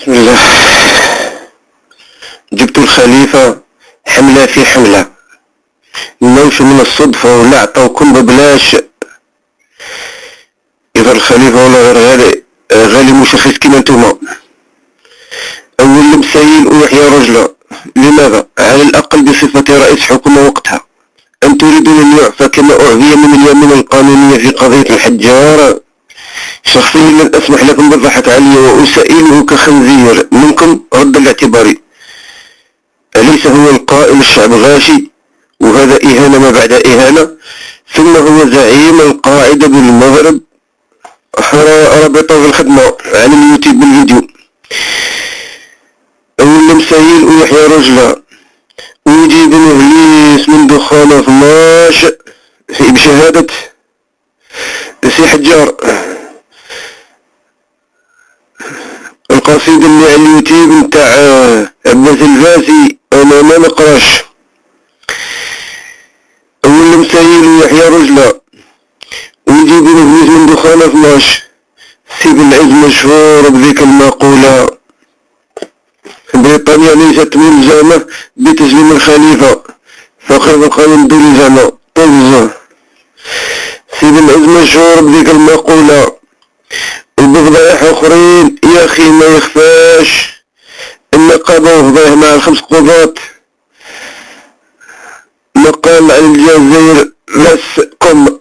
بسم الله. جبت الخليفة حملة في حملة، الموش من الصدفة ولا عطاوكم ببلاش. إذا الخليفة ولا غير غالي غالي مشخص كيما نتوما. أول المسائل ويحيى رجلة. لماذا؟ على الأقل بصفة رئيس حكومة وقتها. أم تريدون أن يعفى كما أعفي من اليمين القانونية في قضية الحجار؟ شخصيا لن أسمح لكم بالضحك علي وأسائله كخنزير منكم رد الاعتبار. أليس هو القائل الشعب غاشي؟ وهذا إهانة ما بعد إهانة. ثم هو زعيم القاعدة بالمغرب، رابطه في الخدمة على اليوتيوب بالفيديو. أول مسائل ويحيى رجلة. ويجيب إبليس من دخان 12 بشهادة سي حجار. القصيدة اللي على اليوتيوب نتاع عباس الفاسي أنا ما نقراش. أول مسائل ويحيى رجلة. ويجيب إبليس من دخان 12. سي بن عز مشهور بذيك المقولة: بريطانيا ليست ملزمة بتسليم الخليفة، فقد القانون دولزمة طز. سي بن عز مشهور بذيك المقولة. وبفضايح أخرين يا أخي ما يخفاش النقابة وفضايح مع الخمس قضاة. مقال على الجزائر بس قم.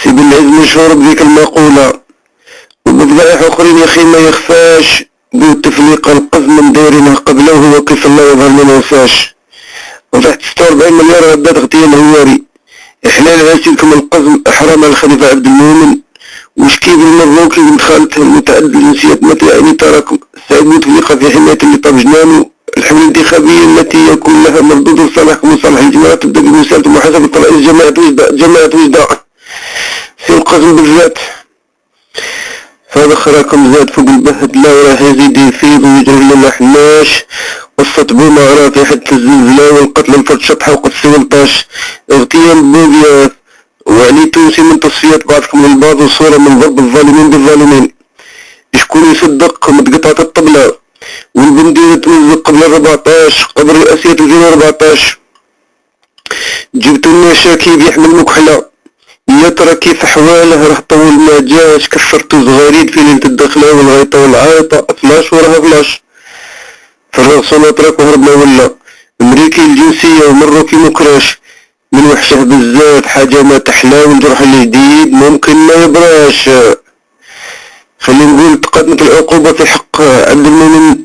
سي بن عز مشهور بذيك المقولة. وبفضايح أخرين يا أخي ما يخفاش بتفليق القزم من ديرنا قبله هو كيف الله يظهر ما ننساش. وتحت 46 مليار غدات اغتيال هواري. إحلال هاشمكم القزم أحرام الخليفة عبد المؤمن. وشكيب المبروكي بنت خالته المتعدد الجنسيات مثل يعني تراكم سعيد بوتفليقة في حماية اللي طاب جنانه. الحملة الانتخابية التي يكون لها مردود لصالحكم وصالح الجماعة تبدأ بمساءلة محاسبة رئيس جماعة وجدة في القزم بالذات. فهذا خراكم زاد فوق البهد لا وراح يزيد يفيض ويجري لنا حناش. والسطبو معنا في حد الزلزلة والقتل الفرد شطحة وقد 17 اغتيال بوبيا. وعلي تونسي من تصفيات بعضكم للبعض وصورة من ضرب الظالمين بالظالمين. شكون يصدق متقطعة الطبلة والبنديرة تمزق قبل 14 قبل رئاسية 2014. جبتوا لنا شاكيب يحمل مكحلة. يا ترى كيف أحواله؟ راه طول ما جاش كسرتو زغاريد في ليلة الدخلة والغيطة والعايطة فلاش وراها فلاش. فرغ سوناطراك وهربنا ولا. أمريكي الجنسية ومروكي مكراش. من وحشه بزاف حاجة ما تحلى والجرح الجديد ممكن ما يبراش. خلينا نقول تقدمت العقوبة في حق عبد المؤمن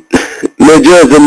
مجازا